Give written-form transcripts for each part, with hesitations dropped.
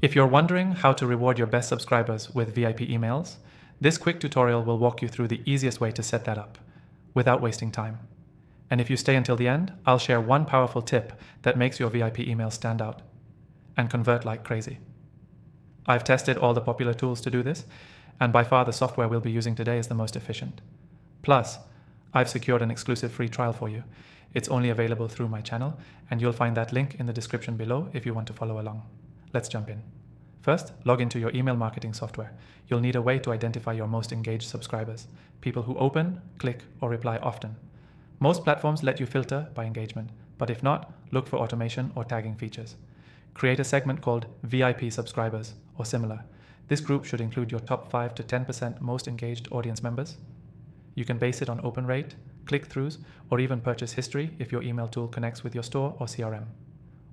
If you're wondering how to reward your best subscribers with VIP emails, this quick tutorial will walk you through the easiest way to set that up without wasting time. And if you stay until the end, I'll share one powerful tip that makes your VIP email stand out and convert like crazy. I've tested all the popular tools to do this, and by far the software we'll be using today is the most efficient. Plus, I've secured an exclusive free trial for you. It's only available through my channel, and you'll find that link in the description below if you want to follow along. Let's jump in. First, log into your email marketing software. You'll need a way to identify your most engaged subscribers, people who open, click, or reply often. Most platforms let you filter by engagement, but if not, look for automation or tagging features. Create a segment called VIP subscribers or similar. This group should include your top 5 to 10% most engaged audience members. You can base it on open rate, click-throughs, or even purchase history if your email tool connects with your store or CRM.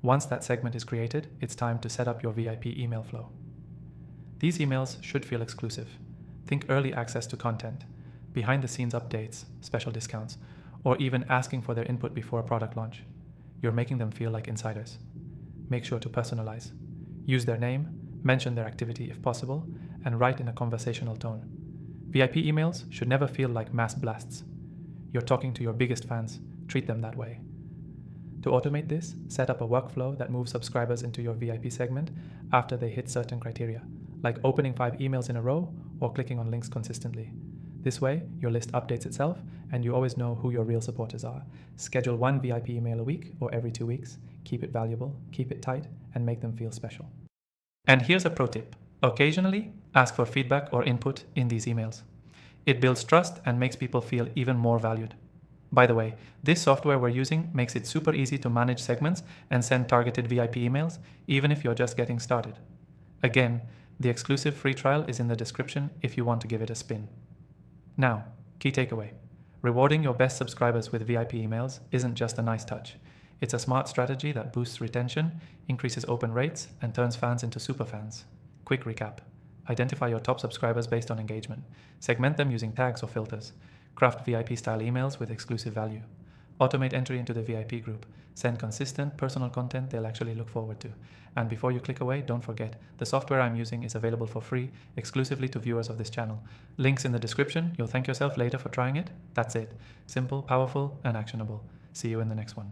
Once that segment is created, it's time to set up your VIP email flow. These emails should feel exclusive. Think early access to content, behind-the-scenes updates, special discounts, or even asking for their input before a product launch. You're making them feel like insiders. Make sure to personalize. Use their name, mention their activity if possible, and write in a conversational tone. VIP emails should never feel like mass blasts. You're talking to your biggest fans. Treat them that way. To automate this, set up a workflow that moves subscribers into your VIP segment after they hit certain criteria, like opening 5 emails in a row or clicking on links consistently. This way, your list updates itself and you always know who your real supporters are. Schedule 1 VIP email a week or every 2 weeks. Keep it valuable, keep it tight, and make them feel special. And here's a pro tip. Occasionally, ask for feedback or input in these emails. It builds trust and makes people feel even more valued. By the way, this software we're using makes it super easy to manage segments and send targeted VIP emails, even if you're just getting started. Again, the exclusive free trial is in the description if you want to give it a spin. Now, key takeaway. Rewarding your best subscribers with VIP emails isn't just a nice touch. It's a smart strategy that boosts retention, increases open rates, and turns fans into superfans. Quick recap. Identify your top subscribers based on engagement. Segment them using tags or filters. Craft VIP-style emails with exclusive value. Automate entry into the VIP group. Send consistent, personal content they'll actually look forward to. And before you click away, don't forget, the software I'm using is available for free, exclusively to viewers of this channel. Links in the description. You'll thank yourself later for trying it. That's it. Simple, powerful, and actionable. See you in the next one.